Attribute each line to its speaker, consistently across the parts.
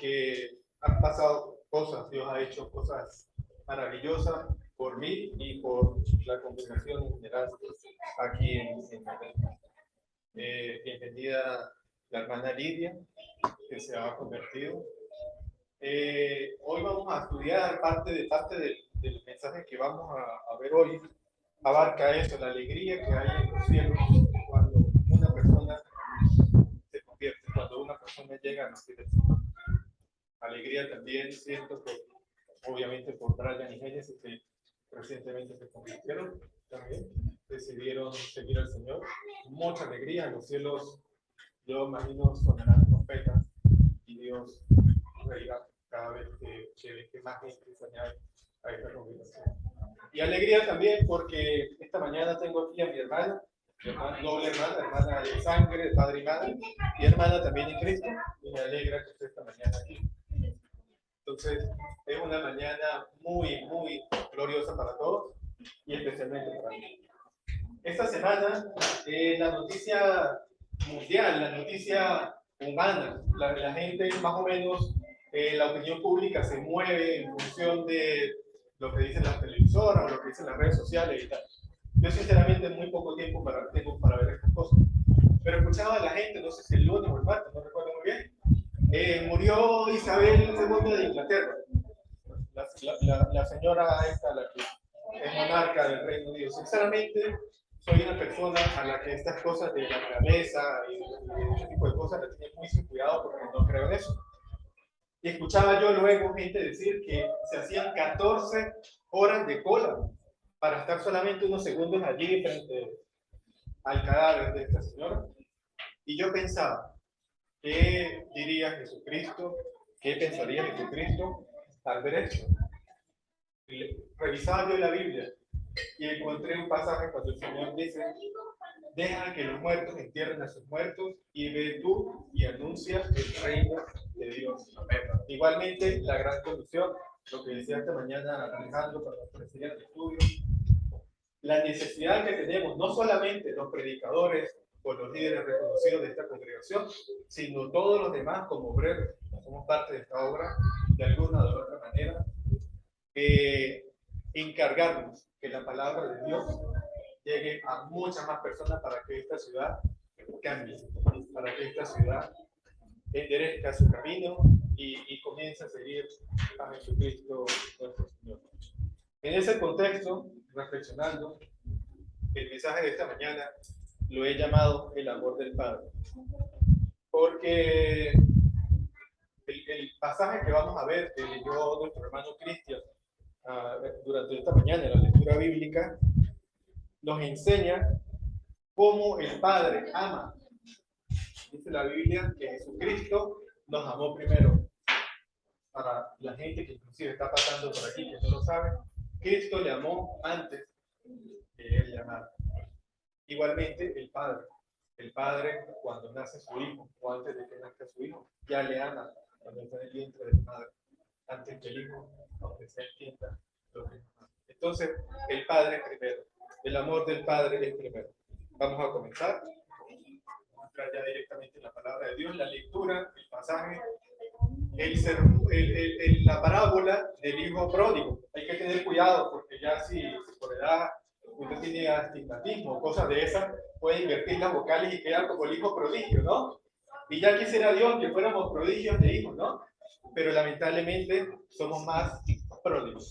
Speaker 1: porque han pasado cosas, Dios ha hecho cosas maravillosas por mí y por la congregación en general aquí en Medellín. Bienvenida la hermana Lidia, que se ha convertido. Hoy vamos a estudiar parte del mensaje que vamos a ver hoy. Abarca eso, la alegría que hay en los cielos cuando una persona se convierte, cuando una persona llega a nacer del Señor. Alegría también siento que, obviamente, por Brian y Génesis, que recientemente se convirtieron también, decidieron seguir al Señor. Mucha alegría en los cielos, yo imagino sonarán trompetas y Dios reirá cada vez que más gente se añade a esta congregación. Y alegría también porque esta mañana tengo aquí a mi hermana, doble hermana de sangre, de padre y madre, y hermana también en Cristo, y me alegra que esté esta mañana aquí. Entonces, es una mañana muy, muy gloriosa para todos, y especialmente para mí. Esta semana, la noticia mundial, la noticia humana, la gente más o menos, la opinión pública se mueve en función de lo que dicen las televisoras o lo que dicen las redes sociales y tal. Yo sinceramente muy poco tiempo tengo para ver estas cosas. Pero escuchaba a la gente, no sé si el lunes o el martes, no recuerdo muy bien, murió Isabel II de Inglaterra. La señora esta, la que es monarca del Reino Unido. Sinceramente, soy una persona a la que estas cosas de la realeza y este tipo de cosas las tiene muy sin cuidado porque no creo en eso. Y escuchaba yo luego gente decir que se hacían 14 horas de cola para estar solamente unos segundos allí frente al cadáver de esta señora. Y yo pensaba, ¿qué diría Jesucristo? ¿Qué pensaría Jesucristo al ver esto? Revisaba yo la Biblia y encontré un pasaje cuando el Señor dice: deja que los muertos entierren a sus muertos y ve tú y anuncia el reino de Dios. Igualmente, la gran comisión, lo que decía esta mañana Alejandro para los presidentes de estudio, la necesidad que tenemos, no solamente los predicadores o los líderes reconocidos de esta congregación, sino todos los demás como obreros, somos parte de esta obra, de alguna u otra manera, encargarnos que la palabra de Dios llegue a muchas más personas para que esta ciudad cambie, para que esta ciudad enderezca su camino y comience a seguir a Jesucristo nuestro Señor. En ese contexto, reflexionando, el mensaje de esta mañana lo he llamado el amor del Padre, porque el pasaje que vamos a ver, que leyó nuestro hermano Cristian durante esta mañana, la lectura bíblica, nos enseña cómo el Padre ama. Dice la Biblia que Jesucristo nos amó primero. Para la gente que inclusive está pasando por aquí, que no lo sabe, Cristo le amó antes que él le amara. Igualmente el Padre cuando nace su hijo, o antes de que nazca su hijo, ya le ama cuando está en el vientre de su madre, antes que el hijo, aunque se entienda lo que ama. Entonces, el Padre es primero, el amor del Padre es primero. Vamos a comenzar. Vamos a entrar ya directamente en la palabra de Dios, la lectura, el pasaje, la parábola del hijo pródigo. Hay que tener cuidado porque ya si por edad usted tiene astigmatismo o cosas de esas, puede invertir las vocales y quedar como el hijo prodigio, ¿no? Y ya quisiera Dios que fuéramos prodigios de hijos, ¿no? Pero lamentablemente somos más pródigos,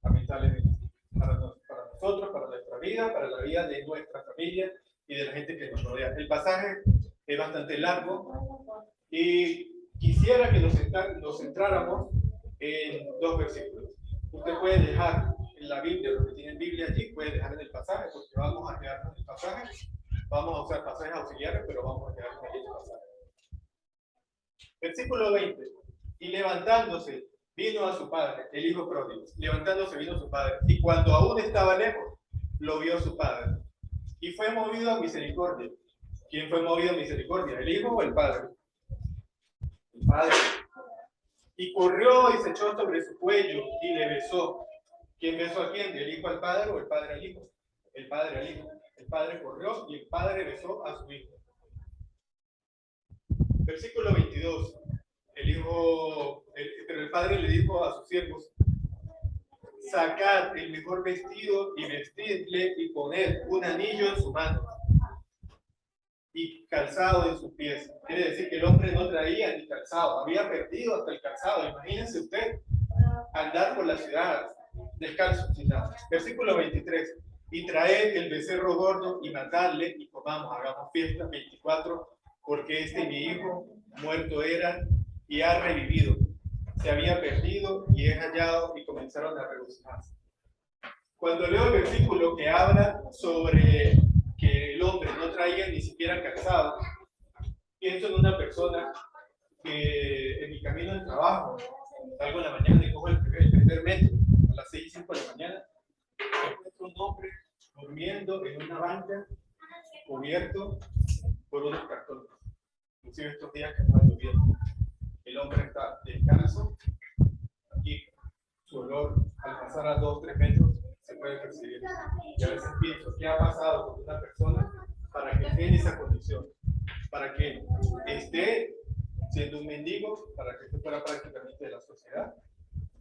Speaker 1: lamentablemente, para nosotros, para nuestra vida, para la vida de nuestra familia y de la gente que nos rodea. El pasaje es bastante largo y quisiera que nos centráramos en dos versículos. Usted puede dejar en la Biblia, los que tienen Biblia allí, puede dejar en el pasaje, porque vamos a quedarnos en el pasaje. Vamos a usar pasajes auxiliares, pero vamos a quedarnos en el pasaje. Versículo 20. Y levantándose, vino a su padre, el hijo pródigo. Levantándose, vino a su padre. Y cuando aún estaba lejos, lo vio su padre. Y fue movido a misericordia. ¿Quién fue movido a misericordia? ¿El hijo o el padre? El padre. Y corrió y se echó sobre su cuello y le besó. ¿Quién besó a quién? ¿El hijo al padre o el padre al hijo? El padre al hijo. El padre corrió y el padre besó a su hijo. Versículo 22. Pero el padre le dijo a sus siervos: sacad el mejor vestido y vestidle y poned un anillo en su mano y calzado en sus pies. Quiere decir que el hombre no traía ni calzado, había perdido hasta el calzado. Imagínense usted andar por la ciudad descalzo, sin nada. Versículo 23. Y traed el becerro gordo y matadle y comamos, hagamos fiesta. 24. Porque este mi hijo muerto era y ha revivido. Se había perdido y es hallado, y comenzaron a regocijarse. Cuando leo el versículo que habla sobre que el hombre no traía ni siquiera calzado, pienso en una persona que en mi camino al trabajo salgo en la mañana y cojo el primer metro a las 6:05 de la mañana, encuentro un hombre durmiendo en una banca cubierto por unos cartones. Inclusive estos días que está lloviendo, el hombre está descalzo y su olor al pasar a 2 o 3 metros se puede percibir. Y a veces pienso, ¿qué ha pasado con una persona para que esté en esa condición? Para que esté siendo un mendigo, para que esté fuera prácticamente de la sociedad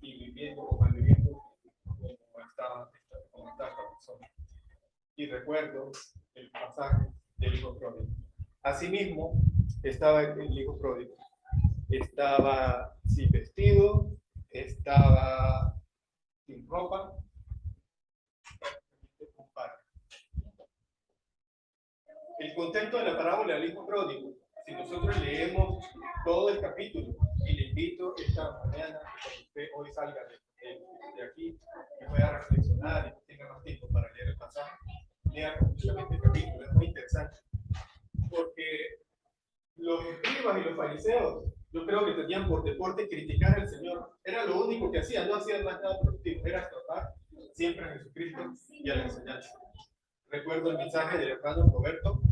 Speaker 1: y viviendo o malviviendo como está esta persona. Y recuerdo el pasaje del hijo pródigo. Asimismo, estaba el hijo pródigo. Estaba sin vestido, estaba sin ropa, un padre. El contexto de la parábola del hijo pródigo, si nosotros leemos todo el capítulo, y le invito esta mañana, cuando usted hoy salga de aquí y pueda reflexionar y tenga más tiempo para leer el pasaje, lea completamente el capítulo. Es muy interesante, porque los escribas y los fariseos, yo creo que tenían por deporte criticar al Señor. Era lo único que hacían, no hacían más nada productivo, era tratar siempre a Jesucristo y a la enseñanza. Recuerdo el mensaje del hermano Roberto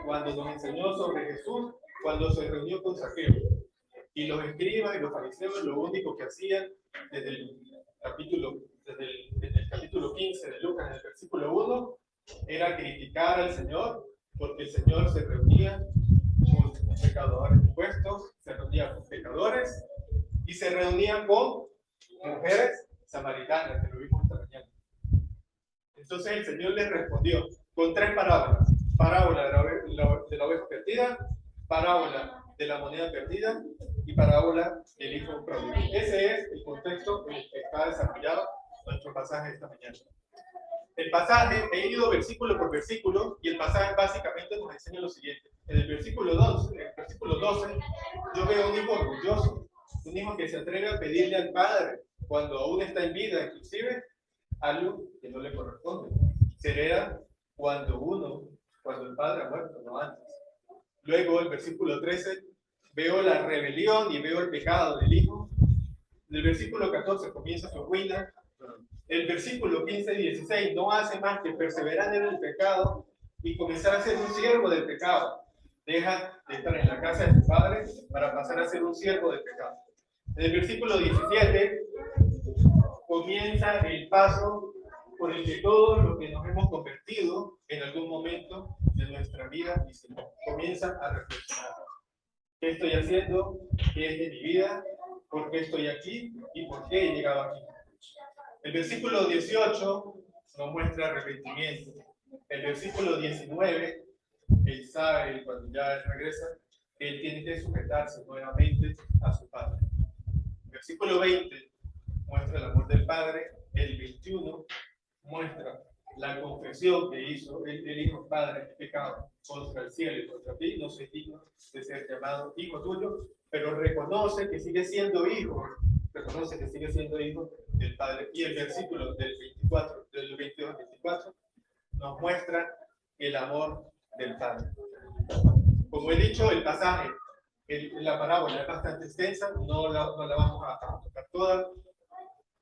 Speaker 1: cuando nos enseñó sobre Jesús, cuando se reunió con Zaqueo. Y los escribas y los fariseos lo único que hacían desde el capítulo 15 de Lucas, en el versículo 1, era criticar al Señor, porque el Señor se reunía con pecadores impuestos, se reunía con pecadores y se reunía con mujeres samaritanas, que lo vimos esta mañana. Entonces el Señor les respondió con 3 parábolas: parábola de la oveja perdida, parábola de la moneda perdida y parábola del hijo pródigo. Ese es el contexto en el que está desarrollado nuestro pasaje esta mañana. El pasaje, he ido versículo por versículo, y el pasaje básicamente nos enseña lo siguiente. En el versículo 12, yo veo un hijo orgulloso, un hijo que se atreve a pedirle al padre, cuando aún está en vida, inclusive, algo que no le corresponde. Se hereda cuando el padre ha muerto, no antes. Luego, el versículo 13, veo la rebelión y veo el pecado del hijo. En el versículo 14 comienza su ruina. El versículo 15 y 16 no hace más que perseverar en el pecado y comenzar a ser un siervo del pecado. Deja de estar en la casa de su padre para pasar a ser un siervo del pecado. En el versículo 17 comienza el paso por el que todos los que nos hemos convertido en algún momento de nuestra vida comienzan a reflexionar. ¿Qué estoy haciendo? ¿Qué es de mi vida? ¿Por qué estoy aquí? ¿Y por qué he llegado aquí? El versículo 18 nos muestra arrepentimiento. El versículo 19, él sabe, cuando ya regresa, que él tiene que sujetarse nuevamente a su padre. El versículo 20 muestra el amor del padre. El 21 muestra la confesión que hizo el hijo: padre, he pecado contra el cielo y contra ti, no soy digno de ser llamado hijo tuyo, pero reconoce que sigue siendo hijo, del padre. Y el versículo del 22 al 24 nos muestra el amor del padre. Como he dicho, el pasaje, la parábola es bastante extensa, no la vamos a tocar toda.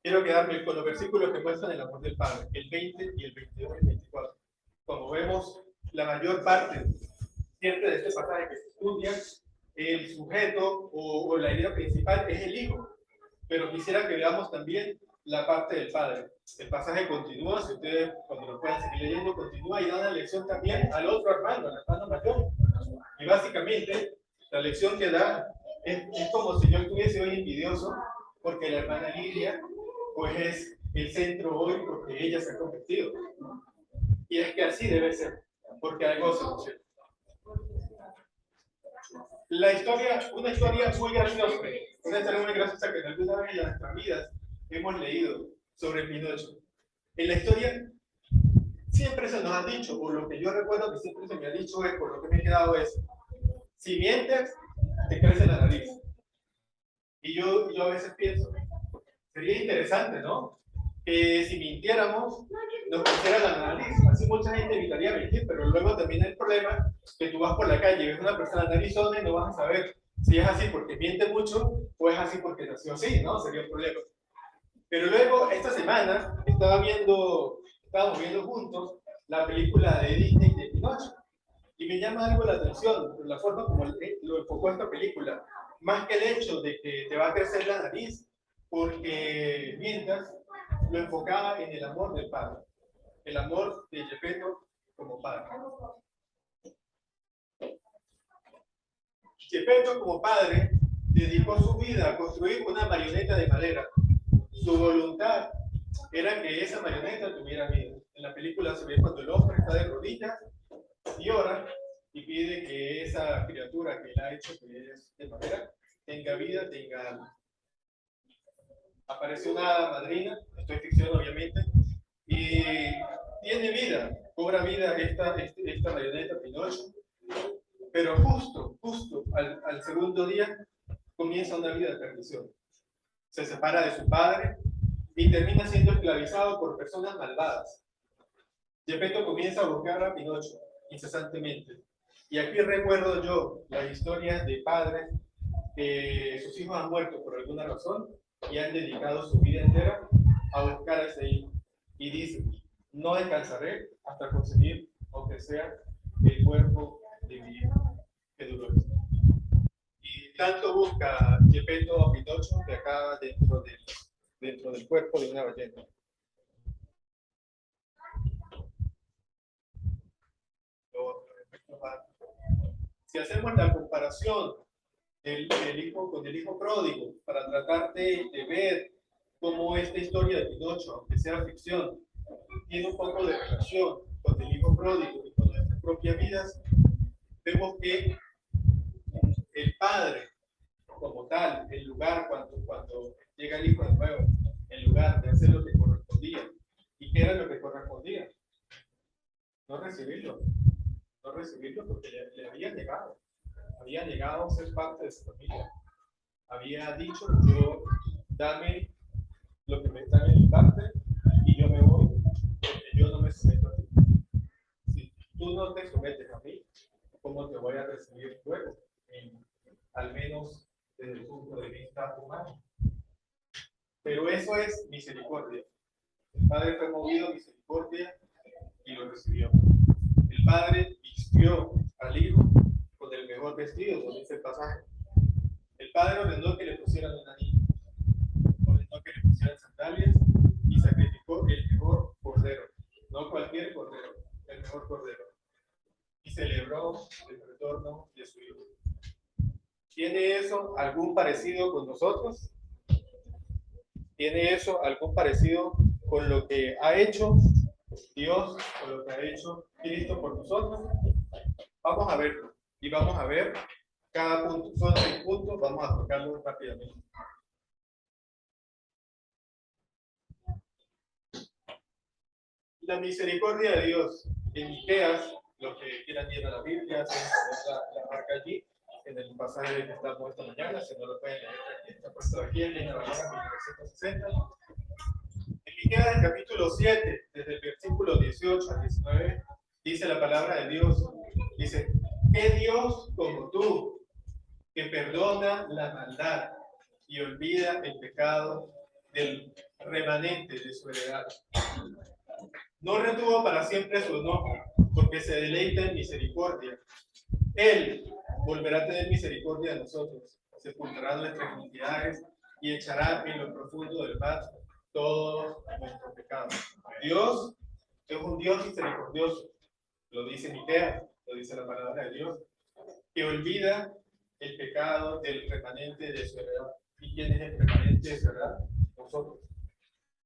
Speaker 1: Quiero quedarme con los versículos que muestran el amor del Padre, el 20 y el 22 y el 24. Como vemos, la mayor parte siempre de este pasaje que se estudia, el sujeto o la idea principal es el hijo. Pero quisiera que veamos también la parte del padre. El pasaje continúa, si ustedes cuando lo puedan seguir leyendo, continúa y da una lección también al otro hermano, al hermano mayor. Y básicamente, la lección que da Es como si yo estuviese hoy envidioso porque la hermana Lidia pues es el centro hoy porque ella se ha convertido. Y es que así debe ser, porque algo se emociona. La historia, una historia muy graciosa, una historia muy graciosa que alguna vez en nuestras vidas hemos leído sobre Pinocho. En la historia siempre se nos ha dicho, o lo que yo recuerdo que siempre se me ha dicho es, por lo que me he quedado es, si mientes, te crece la nariz. Y yo a veces pienso, sería interesante, ¿no? Que si mintiéramos, nos creciera la nariz. Así mucha gente evitaría mentir, pero luego también hay el problema que tú vas por la calle y ves una persona narizona y no vas a saber si es así porque miente mucho o es así porque nació así, ¿no? Sería un problema. Pero luego, esta semana, estábamos viendo juntos la película de Disney de Pinocho. Y me llama algo la atención, la forma como lo enfocó esta película. Más que el hecho de que te va a crecer la nariz, porque mientras lo enfocaba en el amor del padre, el amor de Geppetto como padre. Geppetto como padre dedicó su vida a construir una marioneta de madera. Su voluntad era que esa marioneta tuviera vida. En la película se ve cuando el hombre está de rodillas y ora y pide que esa criatura que él ha hecho, que es de madera, tenga vida, tenga alma. Aparece una madrina, esto es ficción obviamente, y tiene vida, cobra vida esta marioneta Pinocho, pero justo al segundo día comienza una vida de perdición. Se separa de su padre y termina siendo esclavizado por personas malvadas. Geppetto comienza a buscar a Pinocho incesantemente. Y aquí recuerdo yo la historia de padres que sus hijos han muerto por alguna razón y han dedicado su vida entera a buscar a ese hijo. Y dice, no descansaré hasta conseguir, aunque sea, el cuerpo de mi hijo. Qué dolor. Y tanto busca Geppetto a Pinocho que acaba dentro del cuerpo de una ballena. Si hacemos la comparación del hijo con el hijo pródigo, para tratar de ver cómo esta historia de Pinocho, aunque sea ficción, tiene un poco de relación con el hijo pródigo y con nuestras propias vidas, vemos que el padre, como tal, el lugar cuando llega el hijo de nuevo, en lugar de hacer lo que correspondía, ¿y qué era lo que correspondía? No recibirlo, no recibirlo porque le había llegado a ser parte de su familia. Había dicho, yo dame lo que me está en mi parte y yo me voy porque yo no me someto a ti. Si tú no te sometes a mí, ¿cómo te voy a recibir luego? Al menos desde el punto de vista humano. Pero eso es misericordia. El Padre fue movido a misericordia y lo recibió. El Padre vistió al Hijo con el mejor vestido, como dice el pasaje. El Padre ordenó que le pusieran un anillo, ordenó que le pusieran sandalias y sacrificó el mejor cordero, no cualquier cordero, el mejor cordero. Y celebró el retorno de su Hijo. ¿Tiene eso algún parecido con nosotros? ¿Tiene eso algún parecido con lo que ha hecho Dios, con lo que ha hecho Cristo por nosotros? Vamos a verlo y vamos a ver cada punto. Son 6 puntos, vamos a tocarlos rápidamente. La misericordia de Dios. En Miqueas, los que quieran ir a la Biblia, la marca allí, en el pasaje que estamos esta mañana, si no lo pueden leer aquí, está puesto aquí en la Biblia 1960. En Miqueas, el capítulo 7, desde el versículo 18 al 19, dice la palabra de Dios, dice, ¿qué Dios como tú, que perdona la maldad y olvida el pecado del remanente de su heredad? No retuvo para siempre su enojo, porque se deleita en misericordia. Él volverá a tener misericordia de nosotros, sepultará nuestras iniquidades y echará en lo profundo del mar todos nuestros pecados. Dios es un Dios misericordioso, lo dice Miqueas, lo dice la palabra de Dios, que olvida el pecado del remanente de su heredad. ¿Y quién es el remanente de su heredad? Nosotros.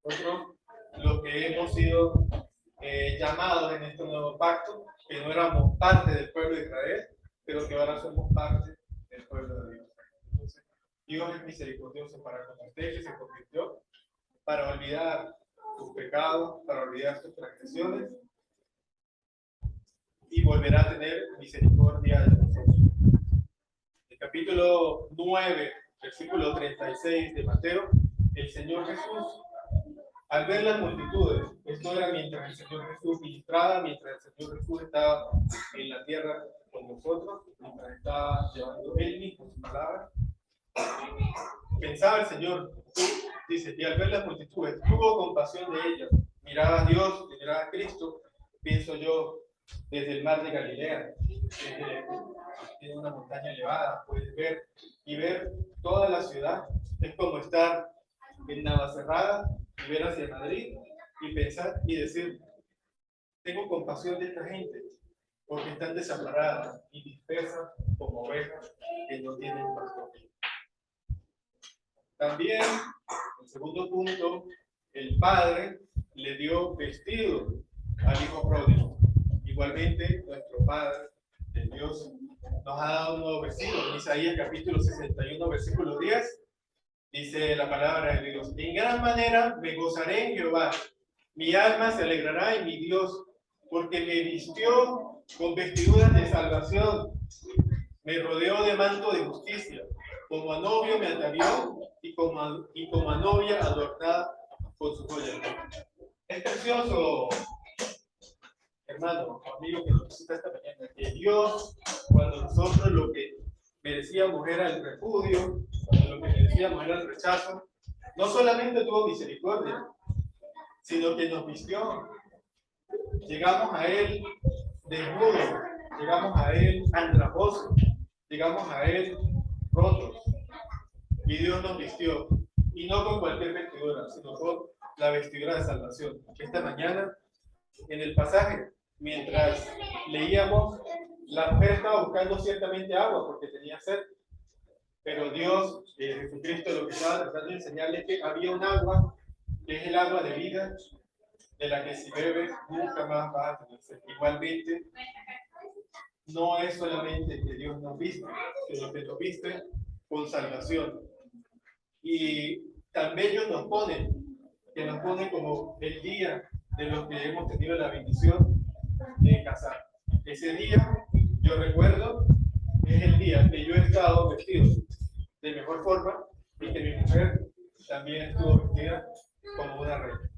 Speaker 1: Nosotros, los que hemos sido llamados en este nuevo pacto, que no éramos parte del pueblo de Israel, pero que ahora somos parte del pueblo de Dios. Entonces, Dios es misericordioso para con usted, que se convirtió, para olvidar sus pecados, para olvidar sus transgresiones, y volverá a tener misericordia de nosotros. El capítulo 9, versículo 36 de Mateo, el Señor Jesús, al ver las multitudes, esto era mientras el Señor Jesús ministraba, mientras el Señor Jesús estaba en la tierra con nosotros, mientras estaba llevando él mismo su palabra, pensaba el Señor, dice, y al ver las multitudes, tuvo compasión de ellas, miraba a Dios, miraba a Cristo, pienso yo, desde el mar de Galilea, desde una montaña elevada, puedes ver y ver toda la ciudad. Es como estar en Navacerrada y ver hacia Madrid y pensar y decir, tengo compasión de esta gente, porque están desamparadas y dispersas como ovejas que no tienen pastor. También, el segundo punto, el Padre le dio vestido al Hijo pródigo. Igualmente, nuestro Padre, el Dios, nos ha dado un nuevo vestido. En Isaías capítulo 61, versículo 10, dice la palabra de Dios: en gran manera me gozaré en Jehová, mi alma se alegrará en mi Dios, porque me vistió con vestiduras de salvación, me rodeó de manto de justicia, como a novio me atavió y como a novia adornada con su joya. Es precioso, hermano, amigo que nos visita esta mañana, que Dios, cuando nosotros lo que merecíamos era el repudio, cuando lo que merecíamos era el rechazo, no solamente tuvo misericordia, sino que nos vistió. Llegamos a Él desnudos, llegamos a Él andrajosos, llegamos a Él rotos, y Dios nos vistió, y no con cualquier vestidura, sino con la vestidura de salvación. Esta mañana, en el pasaje, mientras leíamos, la mujer estaba buscando ciertamente agua porque tenía sed, pero Dios, Jesucristo, lo que estaba tratando de enseñarle es que había un agua, que es el agua de vida, de la que si bebes nunca más vas a tener sed. Igualmente, no es solamente que Dios nos viste, sino que nos viste con salvación. Y tan bello nos pone, que nos pone como el día de los que hemos tenido la bendición de casar. Ese día, yo recuerdo, es el día que yo he estado vestido de mejor forma y que mi mujer también estuvo vestida como una reina.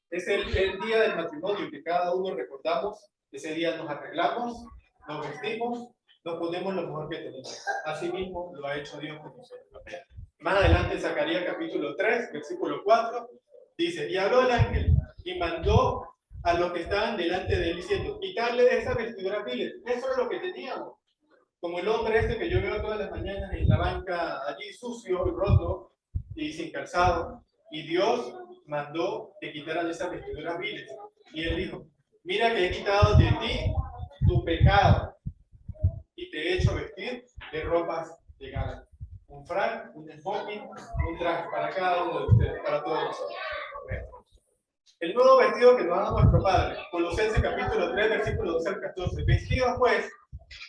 Speaker 1: Es el día del matrimonio que cada uno recordamos. Ese día nos arreglamos, nos vestimos, nos ponemos lo mejor que tenemos. Así mismo lo ha hecho Dios con nosotros. Más adelante, Zacarías capítulo 3, versículo 4, dice: y habló el ángel y mandó a los que estaban delante de él diciendo: quitarle esas vestiduras viles. Eso es lo que teníamos. Como el hombre este que yo veo todas las mañanas en la banca allí sucio y roto y sin calzado. Y Dios mandó que quitaran esas vestiduras viles. Y él dijo: mira que he quitado de ti tu pecado y te he hecho vestir de ropas de gala. Un frac, un smoking, un traje para cada uno de ustedes, para todos nosotros. El nuevo vestido que nos da nuestro Padre, Colosenses capítulo 3, versículo 12 al 14. Vestidos pues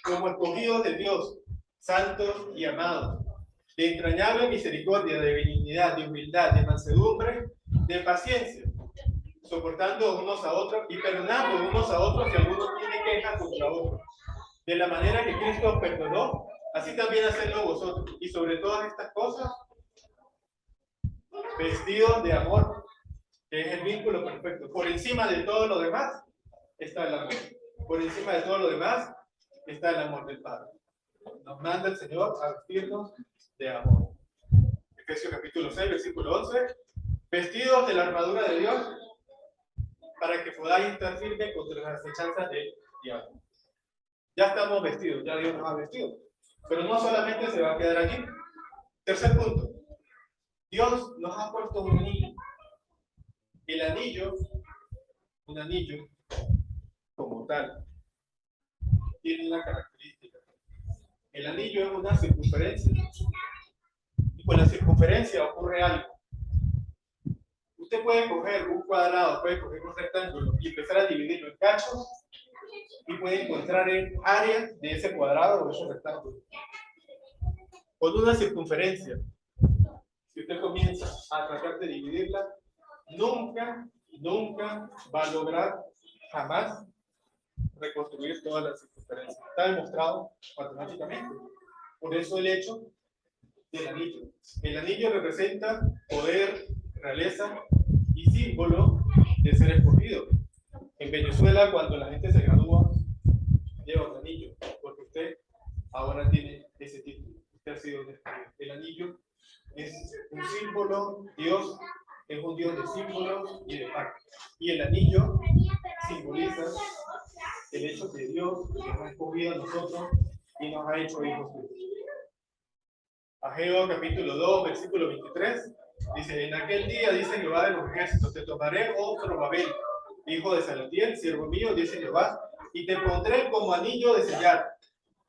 Speaker 1: como escogidos de Dios, santos y amados, de entrañable misericordia, de benignidad, de humildad, de mansedumbre, de paciencia, soportando unos a otros y perdonando unos a otros si alguno tiene queja contra otro. De la manera que Cristo os perdonó, así también hacedlo vosotros. Y sobre todas estas cosas, vestidos de amor, que es el vínculo perfecto. Por encima de todo lo demás está el amor. Por encima de todo lo demás está el amor del Padre. Nos manda el Señor a vestirnos de amor. Efesios capítulo 6, versículo 11. Vestidos de la armadura de Dios para que podáis estar firmes contra las acechanzas del diablo. Ya estamos vestidos, ya Dios nos ha vestido. Pero no solamente se va a quedar aquí. Tercer punto. Dios nos ha puesto un anillo. El anillo, un anillo como tal, tiene una característica. El anillo es una circunferencia. Y con la circunferencia ocurre algo. Usted puede coger un cuadrado, puede coger un rectángulo y empezar a dividirlo en cachos y puede encontrar el área de ese cuadrado o ese rectángulo. Con una circunferencia, si usted comienza a tratar de dividirla, nunca va a lograr jamás reconstruir toda la circunferencia. Está demostrado matemáticamente. Por eso el hecho del anillo. El anillo representa poder, realeza y símbolo de ser escogido. En Venezuela, cuando la gente se gradúa, lleva un anillo, porque usted ahora tiene ese título. Usted ha sido escogido. El anillo es un símbolo. Dios es un Dios de símbolos y de pactos. Y el anillo simboliza el hecho de Dios que nos ha escogido a nosotros y nos ha hecho hijos suyos. Ageo capítulo 2, versículo 23, dice: en aquel día, dice Jehová de los ejércitos, te tomaré, oh Zorobabel, hijo de Salatiel, siervo mío, dice Jehová, y te pondré como anillo de sellar,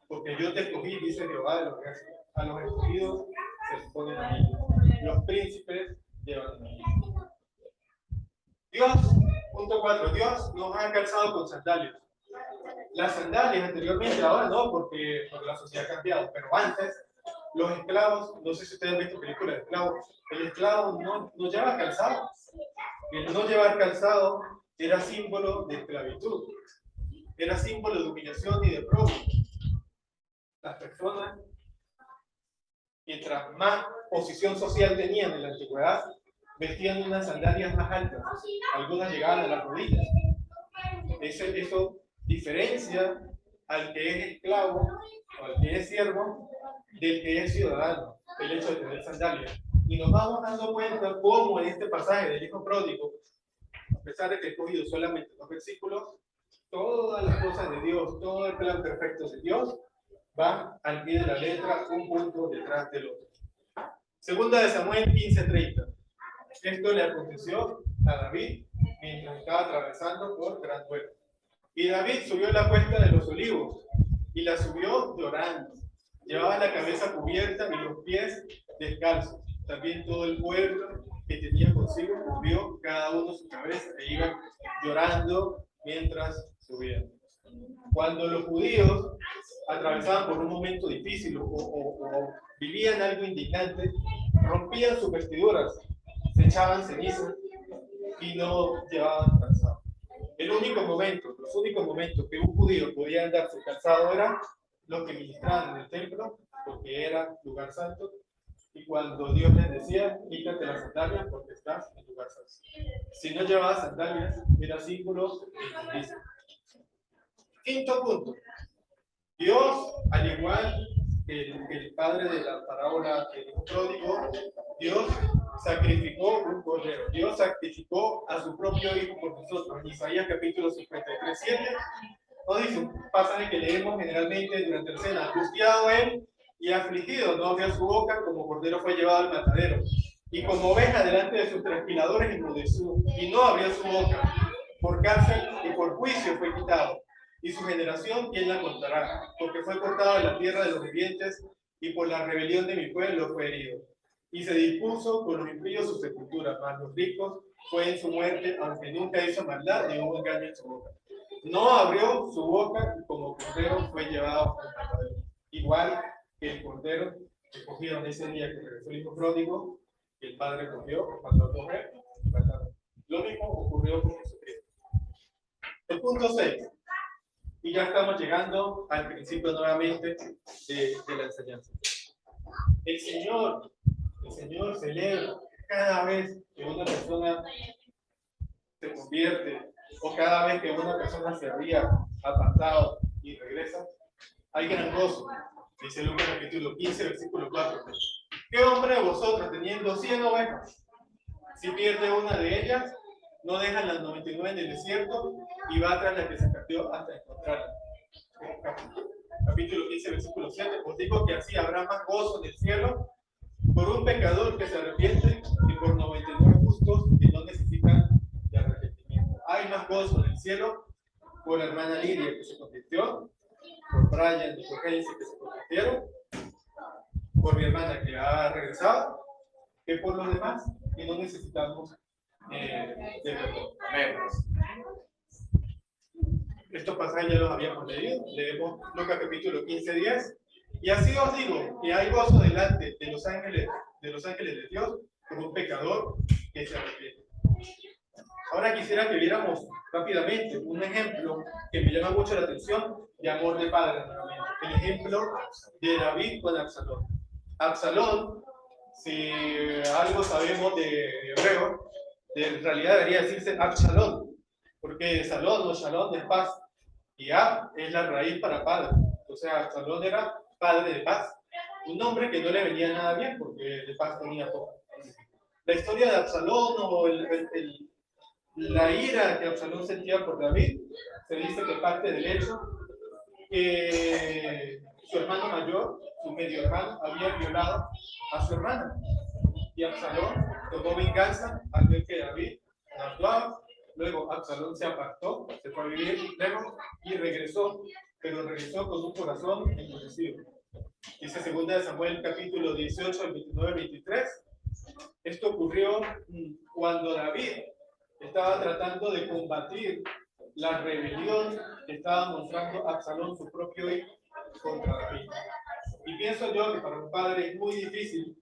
Speaker 1: porque yo te escogí, dice Jehová de los ejércitos. A los escogidos se les ponen anillos, los príncipes llevan anillos. Dios, punto 4, Dios nos ha calzado con sandalias. Las sandalias anteriormente, ahora no, porque la sociedad ha cambiado, pero antes los esclavos, no sé si ustedes han visto películas de esclavos, el esclavo no llevaba calzado. El no llevar calzado era símbolo de esclavitud, era símbolo de humillación y de probo. Las personas, mientras más posición social tenían en la antigüedad, vestían unas sandalias más altas, algunas llegaban a las rodillas. Eso diferencia al que es esclavo o al que es siervo del que es ciudadano, el hecho de tener sandalias. Y nos vamos dando cuenta cómo en este pasaje del hijo pródigo, a pesar de que he cogido solamente 2 versículos, todas las cosas de Dios, todo el plan perfecto de Dios va al pie de la letra, un punto detrás del otro. Segunda de Samuel 15:30. Esto le aconteció a David mientras estaba atravesando por gran duelo. Y David subió la cuesta de los olivos y la subió llorando. Llevaba la cabeza cubierta y los pies descalzos. También todo el pueblo que tenía consigo cubrió cada uno su cabeza e iban llorando mientras subían. Cuando los judíos atravesaban por un momento difícil o vivían algo indignante, rompían sus vestiduras, se echaban ceniza y no llevaban calzado. Los únicos momentos que un judío podía andar sin calzado eran los que ministraban en el templo, porque era lugar santo, y cuando Dios les decía: quítate las sandalias porque estás en lugar santo. Si no llevabas sandalias, era símbolo de inmundicia. Quinto punto. Dios, al igual que el padre de la parábola del hijo pródigo, Dios sacrificó un cordero. Dios sacrificó a su propio hijo por nosotros. En Isaías capítulo 53:7 nos dice un pasaje que leemos generalmente durante la cena: angustiado él y afligido, no abrió su boca, como cordero fue llevado al matadero, y como oveja delante de sus trasquiladores enmudeció, y no abrió su boca. Por cárcel y por juicio fue quitado. Y su generación, ¿quién la contará? Porque fue cortado de la tierra de los vivientes, y por la rebelión de mi pueblo fue herido. Y se dispuso con los impíos su sepultura, mas los ricos fue en su muerte, aunque nunca hizo maldad ni hubo engaño en su boca. No abrió su boca, y como cordero fue llevado al matadero. Igual que el cordero que cogieron ese día que regresó el hijo pródigo, que el padre cogió, mandó a comer y mataron. Lo mismo ocurrió con Jesucristo. El punto 6. Y ya estamos llegando al principio nuevamente de la enseñanza. El Señor celebra cada vez que una persona se convierte o cada vez que una persona se había apartado y regresa. Hay gran gozo. Dice Lucas capítulo 15, versículo 4. ¿Qué hombre de vosotros, teniendo 100 ovejas, si pierde una de ellas, no deja las 99 en el desierto y va tras la que se perdió hasta encontrarla? Capítulo 15, versículo 7. Os digo que así habrá más gozo en el cielo por un pecador que se arrepiente y por 99 justos que no necesitan de arrepentimiento. Hay más gozo en el cielo por la hermana Lidia que se convirtió, por Brian y por Casey que se convirtieron, por mi hermana que ha regresado, que por los demás, y no necesitamos de perdón. Amén. Estos pasajes ya los habíamos leído. Leemos Lucas capítulo 15, 10. Y así os digo que hay gozo delante de los ángeles de Dios por un pecador que se arrepiente. Ahora quisiera que viéramos rápidamente un ejemplo que me llama mucho la atención de amor de padre nuevamente. El ejemplo de David con Absalón. Absalón, si algo sabemos de hebreo, en realidad debería decirse Absalón, porque Salón o Shalom es paz, y Ab es la raíz para padre. O sea, Absalón era padre de paz. Un nombre que no le venía nada bien, porque de paz tenía poco. La historia de Absalón o la ira que Absalón sentía por David, se dice que parte del hecho que su hermano mayor, su medio hermano, había violado a su hermana. Y Absalón tomó venganza al ver que David la actuaba. Luego Absalón se apartó, se fue a vivir lejos y regresó, pero regresó con un corazón endurecido. Dice 2 Samuel capítulo 18, al 29, 23. Esto ocurrió cuando David estaba tratando de combatir la rebelión que estaba mostrando Absalón, su propio hijo, contra David. Y pienso yo que para un padre es muy difícil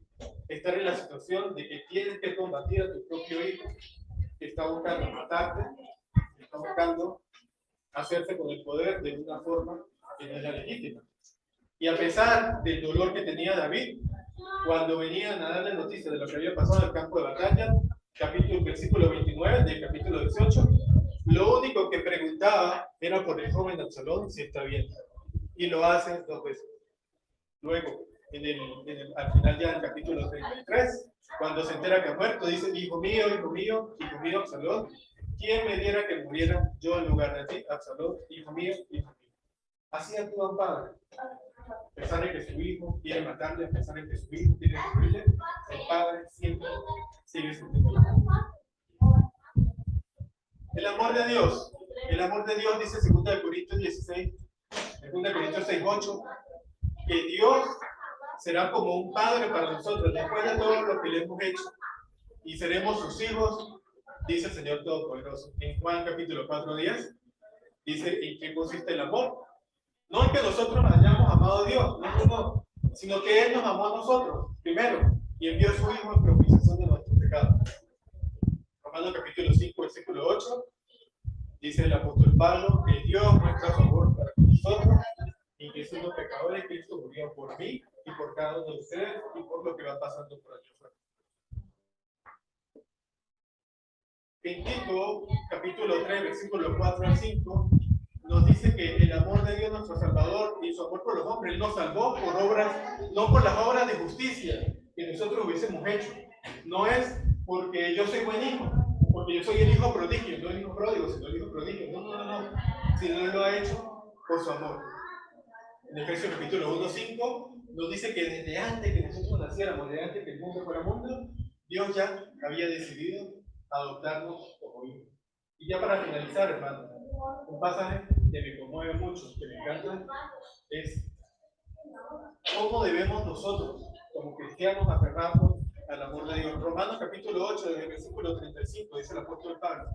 Speaker 1: estar en la situación de que tienes que combatir a tu propio hijo, que está buscando matarte, que está buscando hacerse con el poder de una forma que no es la legítima. Y a pesar del dolor que tenía David, cuando venían a darle noticias de lo que había pasado en el campo de batalla, versículo 29 del capítulo 18, lo único que preguntaba era por el joven Absalón si está bien. Y lo hace 2 veces. Luego, al final ya del capítulo 33, cuando se entera que ha muerto, dice: hijo mío, Absalón, ¿quién me diera que muriera yo en lugar de ti, Absalón, hijo mío, hijo mío? Así actúa un padre. A pesar de que su hijo quiere matarle, a pesar de que su hijo quiere destruirle, el padre siempre sigue siendo el amor de Dios. El amor de Dios dice 2 Corintios 16, 2 Corintios 6:8, que Dios será como un padre para nosotros después de todo lo que le hemos hecho, y seremos sus hijos, dice el Señor Todopoderoso. En Juan capítulo 4:10 dice en qué consiste el amor. No es que nosotros hayamos amado a Dios, no, sino que Él nos amó a nosotros primero y envió a su Hijo en propiciación de nuestros pecados. Romanos capítulo 5, versículo 8, dice el apóstol Pablo que Dios muestra su amor para nosotros y que siendo pecadores Cristo murió por mí y por cada uno de ustedes y por lo que va pasando por allá afuera. En Tito capítulo 3, versículo 4 al 5, nos dice que el amor de Dios nuestro Salvador y su amor por los hombres, Él nos salvó por obras, no por las obras de justicia que nosotros hubiésemos hecho. No es porque yo soy buen hijo, porque yo soy el hijo prodigio, no el hijo pródigo, sino el hijo prodigio. No. Sino Él lo ha hecho por su amor. En Efesios capítulo 1:5 nos dice que desde antes que nosotros naciéramos, desde antes que el mundo fuera mundo, Dios ya había decidido adoptarnos como hijos. Y ya para finalizar, hermano, un pasaje que me conmueve mucho, que me encanta, es cómo debemos nosotros, como cristianos, aferrarnos al amor de Dios. Romanos capítulo 8, desde el versículo 35, dice el apóstol Pablo: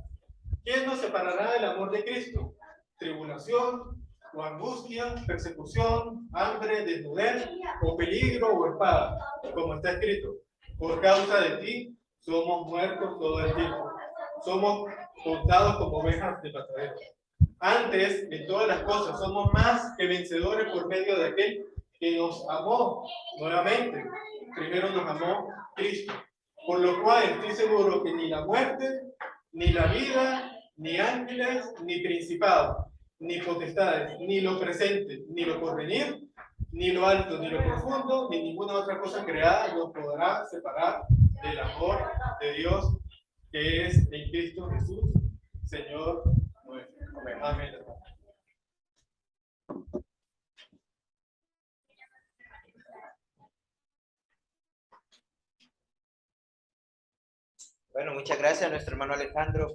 Speaker 1: ¿quién nos separará del amor de Cristo? ¿Tribulación, o angustia, persecución, hambre, desnudez, o peligro, o espada? Como está escrito: por causa de ti somos muertos todo el tiempo, somos contados como ovejas de matadero. Antes, en todas las cosas, somos más que vencedores por medio de aquel que nos amó nuevamente. Primero nos amó Cristo. Por lo cual estoy seguro que ni la muerte, ni la vida, ni ángeles, ni principados, ni potestades, ni lo presente, ni lo porvenir, ni lo alto, ni lo profundo, ni ninguna otra cosa creada nos podrá separar del amor de Dios que es en Cristo Jesús, Señor nuestro. Amén.
Speaker 2: Bueno, muchas gracias a nuestro hermano Alejandro